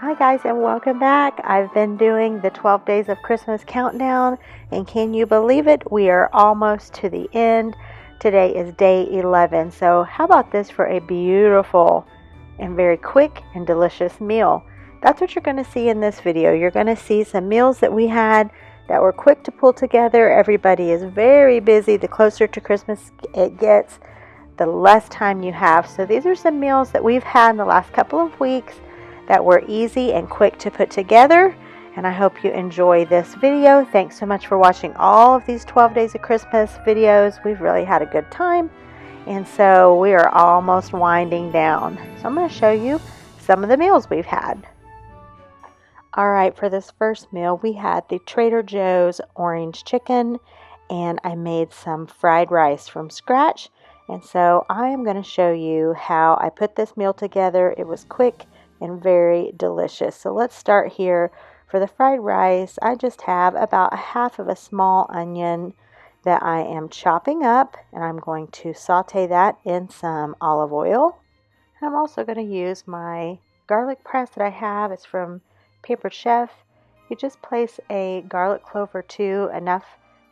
Hi guys, and welcome back. I've been doing the 12 days of Christmas countdown, and can you believe it? We are almost to the end. Today is day 11. So how about this for a beautiful and very quick and delicious meal? That's what you're going to see in this video. You're going to see some meals that we had that were quick to pull together. Everybody is very busy. The closer to Christmas it gets, the less time you have. So these are some meals that we've had in the last couple of weeks that were easy and quick to put together, and I hope you enjoy this video. Thanks so much for watching all of these 12 days of Christmas videos. We've really had a good time, and so we are almost winding down. So I'm going to show you some of the meals we've had. Alright, for this first meal we had the Trader Joe's orange chicken, and I made some fried rice from scratch, and so I am going to show you how I put this meal together. It was quick and very delicious. So let's start here. For the fried rice, I just have about half of a small onion that I am chopping up, and I'm going to saute that in some olive oil. And I'm also going to use my garlic press that I have. It's from Paper Chef. You just place a garlic clove or two, enough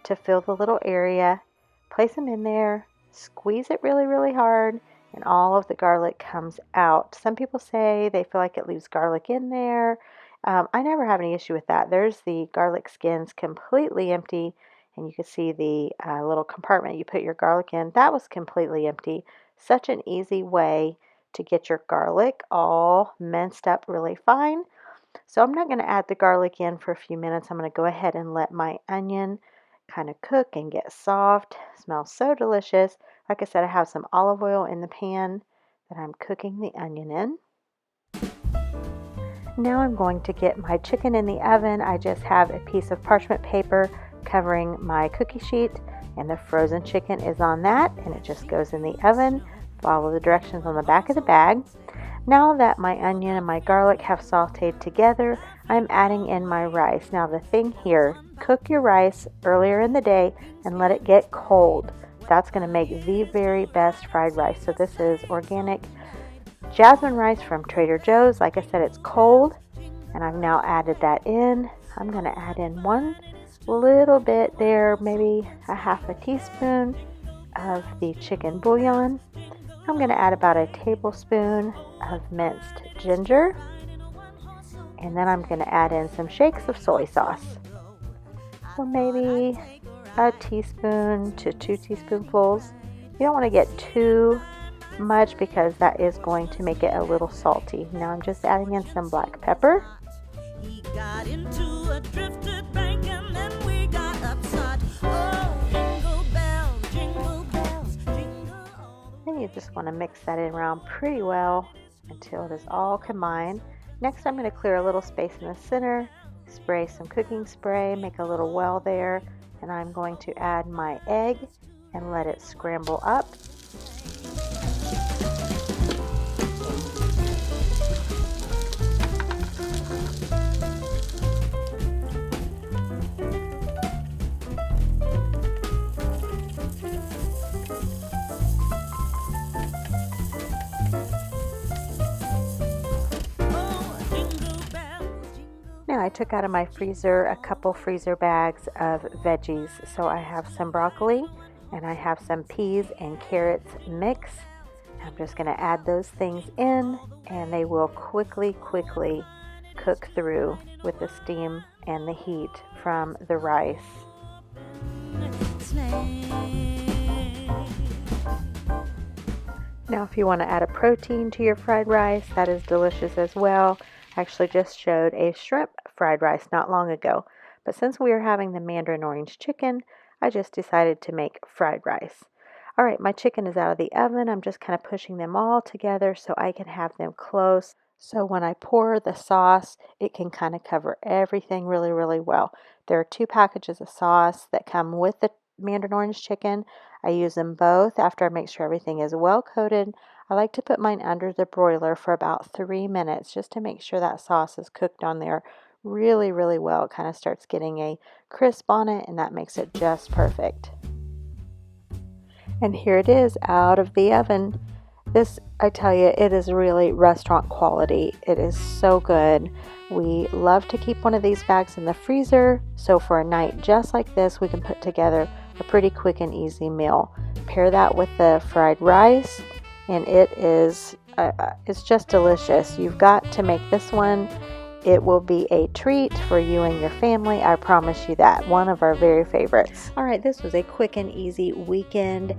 to fill the little area. Place them in there, squeeze it really hard, and all of the garlic comes out. Some people say they feel like it leaves garlic in there. I never have any issue with that. There's the garlic skins completely empty, and you can see the little compartment you put your garlic in. That was completely empty. Such an easy way to get your garlic all minced up really fine. So I'm not going to add the garlic in for a few minutes. I'm going to go ahead and let my onion kind of cook and get soft. It smells so delicious. Like I said, I have some olive oil in the pan that I'm cooking the onion in. Now I'm going to get my chicken in the oven. I just have a piece of parchment paper covering my cookie sheet, and the frozen chicken is on that, and it just goes in the oven. Follow the directions on the back of the bag. Now that my onion and my garlic have sauteed together, I'm adding in my rice. Now the thing here, cook your rice earlier in the day and let it get cold. That's going to make the very best fried rice. So this is organic jasmine rice from Trader Joe's. Like I said, it's cold, and I've now added that in. I'm going to add in one little bit there, maybe a half a teaspoon of the chicken bouillon. I'm going to add about a tablespoon of minced ginger, and then I'm going to add in some shakes of soy sauce. So maybe a teaspoon to 2 teaspoonfuls. You don't want to get too much because that is going to make it a little salty. Now I'm just adding in some black pepper. He got into a drifted bank and then we got upset. Oh, jingle bells, jingle bells, jingle all the way. And you just want to mix that in around pretty well until it is all combined. Next, I'm going to clear a little space in the center, spray some cooking spray, make a little well there, and I'm going to add my egg and let it scramble up. Now I took out of my freezer a couple freezer bags of veggies. So I have some broccoli and I have some peas and carrots mix. I'm just going to add those things in, and they will quickly cook through with the steam and the heat from the rice. Now if you want to add a protein to your fried rice, that is delicious as well. I actually just showed a shrimp fried rice not long ago, but since we are having the mandarin orange chicken, I just decided to make fried rice. Alright, my chicken is out of the oven. I'm just kind of pushing them all together so I can have them close. So when I pour the sauce, it can kind of cover everything really well. There are 2 packages of sauce that come with the mandarin orange chicken. I use them both after I make sure everything is well coated. I like to put mine under the broiler for about 3 minutes just to make sure that sauce is cooked on there really well. It kind of starts getting a crisp on it, and that makes it just perfect. And here it is out of the oven. This, I tell you, it is really restaurant quality. It is so good. We love to keep one of these bags in the freezer, so for a night just like this, we can put together a pretty quick and easy meal. Pair that with the fried rice, and it's just delicious. You've got to make this one. It will be a treat for you and your family. I promise you that. One of our very favorites. All right, this was a quick and easy weekend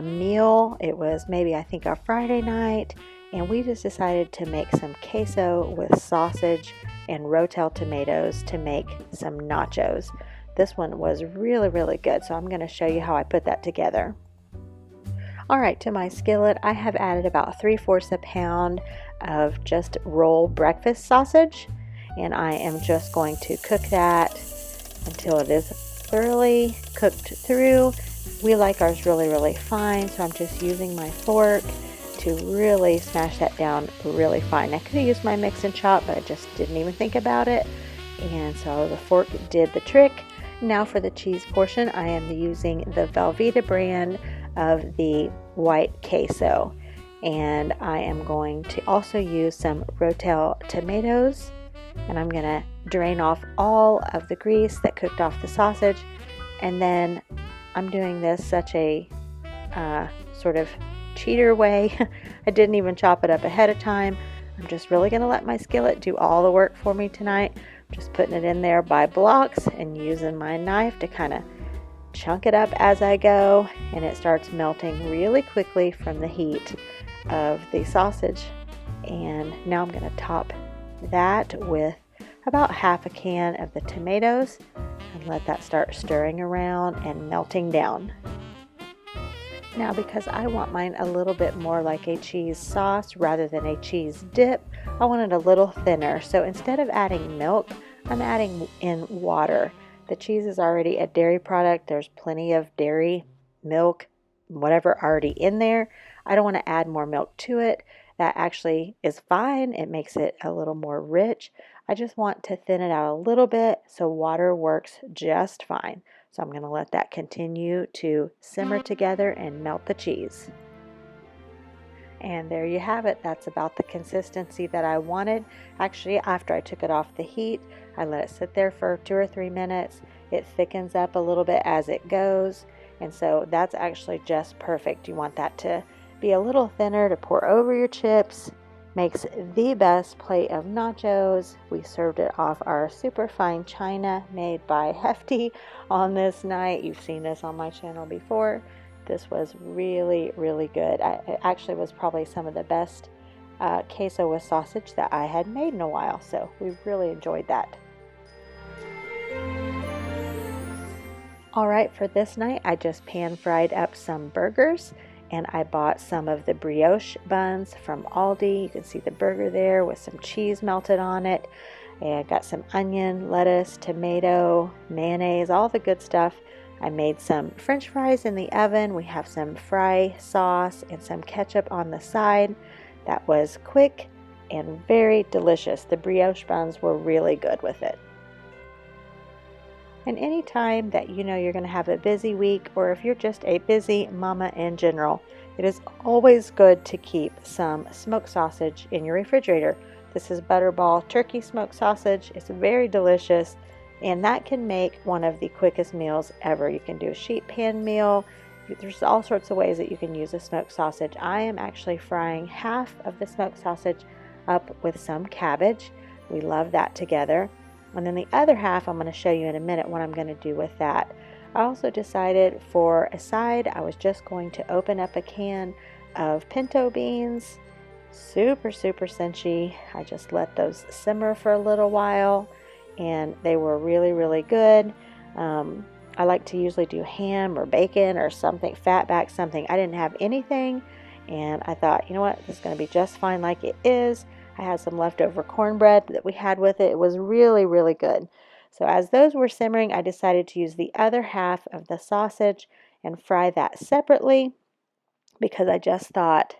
meal. It was maybe, I think, a Friday night, and we just decided to make some queso with sausage and rotel tomatoes to make some nachos. This one was really, really good, so I'm going to show you how I put that together. All right, to my skillet, I have added about 3/4 a pound of just roll breakfast sausage, and I am just going to cook that until it is thoroughly cooked through. We like ours really, really fine, so I'm just using my fork to really smash that down really fine. I could have used my mix and chop, but I just didn't even think about it, and so the fork did the trick. Now for the cheese portion, I am using the Velveeta brand of the white queso, and I am going to also use some rotel tomatoes, and I'm going to drain off all of the grease that cooked off the sausage. And then I'm doing this such a sort of cheater way. I didn't even chop it up ahead of time. I'm just really going to let my skillet do all the work for me tonight. I'm just putting it in there by blocks and using my knife to kind of chunk it up as I go, and it starts melting really quickly from the heat of the sausage. And now I'm going to top that with about half a can of the tomatoes and let that start stirring around and melting down. Now, because I want mine a little bit more like a cheese sauce rather than a cheese dip, I want it a little thinner. So instead of adding milk, I'm adding in water. The cheese is already a dairy product. There's plenty of dairy, milk, whatever already in there. I don't want to add more milk to it. That actually is fine. It makes it a little more rich. I just want to thin it out a little bit, so water works just fine. So I'm going to let that continue to simmer together and melt the cheese. And there you have it. That's about the consistency that I wanted. Actually, after I took it off the heat, I let it sit there for 2 or 3 minutes. It thickens up a little bit as it goes, and so that's actually just perfect. You want that to be a little thinner to pour over your chips. Makes the best plate of nachos. We served it off our super fine china made by Hefty on this night. You've seen this on my channel before. This was really, really good. It actually was probably some of the best queso with sausage that I had made in a while, so we really enjoyed that. All right, for this night, I just pan fried up some burgers, and I bought some of the brioche buns from Aldi. You can see the burger there with some cheese melted on it. And I got some onion, lettuce, tomato, mayonnaise, all the good stuff. I made some French fries in the oven. We have some fry sauce and some ketchup on the side. That was quick and very delicious. The brioche buns were really good with it. And any time that you know you're going to have a busy week, or if you're just a busy mama in general, it is always good to keep some smoked sausage in your refrigerator. This is Butterball turkey smoked sausage. It's very delicious, and that can make one of the quickest meals ever. You can do a sheet pan meal. There's all sorts of ways that you can use a smoked sausage. I am actually frying half of the smoked sausage up with some cabbage. We love that together. And then the other half, I'm going to show you in a minute what I'm going to do with that. I also decided for a side, I was just going to open up a can of pinto beans. Super, super cinchy. I just let those simmer for a little while, and they were really, really good. I like to usually do ham or bacon or something, fat back something. I didn't have anything, and I thought, you know what, this is going to be just fine like it is. I had some leftover cornbread that we had with it. It was really, really good. So as those were simmering, I decided to use the other half of the sausage and fry that separately, because I just thought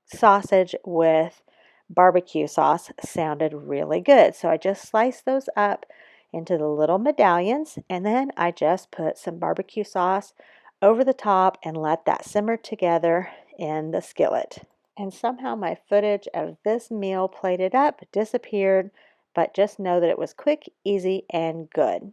sausage with barbecue sauce sounded really good. So I just sliced those up into the little medallions, and then I just put some barbecue sauce over the top and let that simmer together in the skillet. And somehow my footage of this meal plated up disappeared, but just know that it was quick, easy, and good.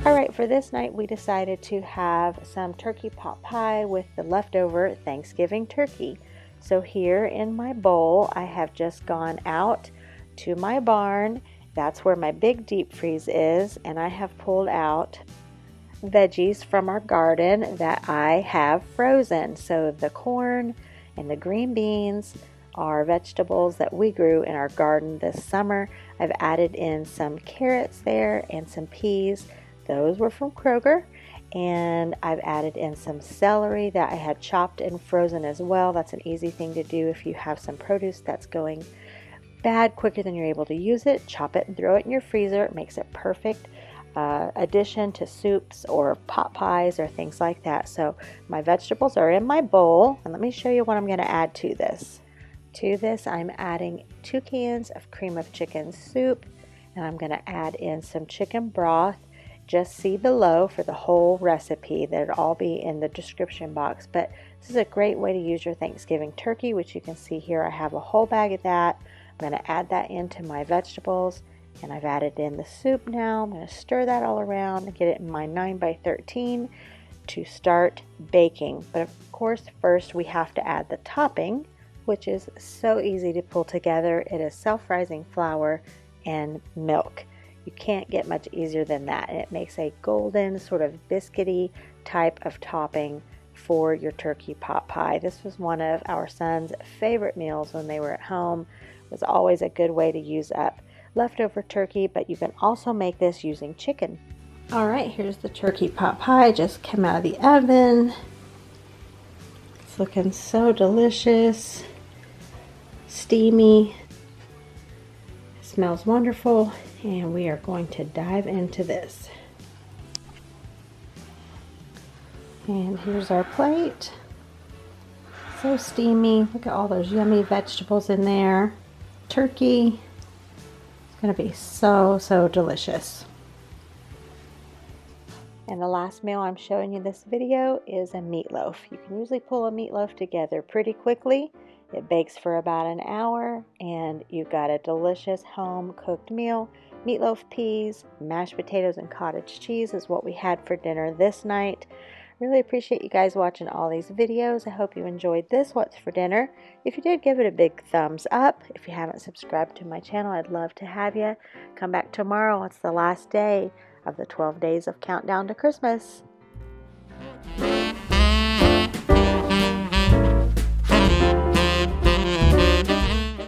Alright, for this night we decided to have some turkey pot pie with the leftover Thanksgiving turkey. So here in my bowl, I have just gone out to my barn. That's where my big deep freeze is, and I have pulled out veggies from our garden that I have frozen. So the corn and the green beans are vegetables that we grew in our garden this summer. I've added in some carrots there and some peas. Those were from Kroger. And I've added in some celery that I had chopped and frozen as well. That's an easy thing to do if you have some produce that's going bad quicker than you're able to use it. Chop it and throw it in your freezer. It makes it perfect addition to soups or pot pies or things like that. So my vegetables are in my bowl, and let me show you what I'm going to add to this. To this, I'm adding 2 cans of cream of chicken soup, and I'm going to add in some chicken broth. Just see below for the whole recipe. That'll all be in the description box. But this is a great way to use your Thanksgiving turkey, which you can see here. I have a whole bag of that. I'm going to add that into my vegetables, and I've added in the soup now. I'm going to stir that all around and get it in my 9x13 to start baking. But of course, first we have to add the topping, which is so easy to pull together. It is self-rising flour and milk. You can't get much easier than that. And it makes a golden sort of biscuity type of topping for your turkey pot pie. This was one of our son's favorite meals when they were at home. It was always a good way to use up leftover turkey, but you can also make this using chicken. All right, here's the turkey pot pie. Just came out of the oven. It's looking so delicious, steamy. It smells wonderful. And we are going to dive into this. And here's our plate. So steamy. Look at all those yummy vegetables in there. Turkey. It's going to be so, so delicious. And the last meal I'm showing you this video is a meatloaf. You can usually pull a meatloaf together pretty quickly. It bakes for about an hour, and you've got a delicious home-cooked meal. Meatloaf, peas, mashed potatoes, and cottage cheese is what we had for dinner this night. Really appreciate you guys watching all these videos. I hope you enjoyed this What's for Dinner. If you did, give it a big thumbs up. If you haven't subscribed to my channel, I'd love to have you. Come back tomorrow. It's the last day of the 12 days of countdown to Christmas.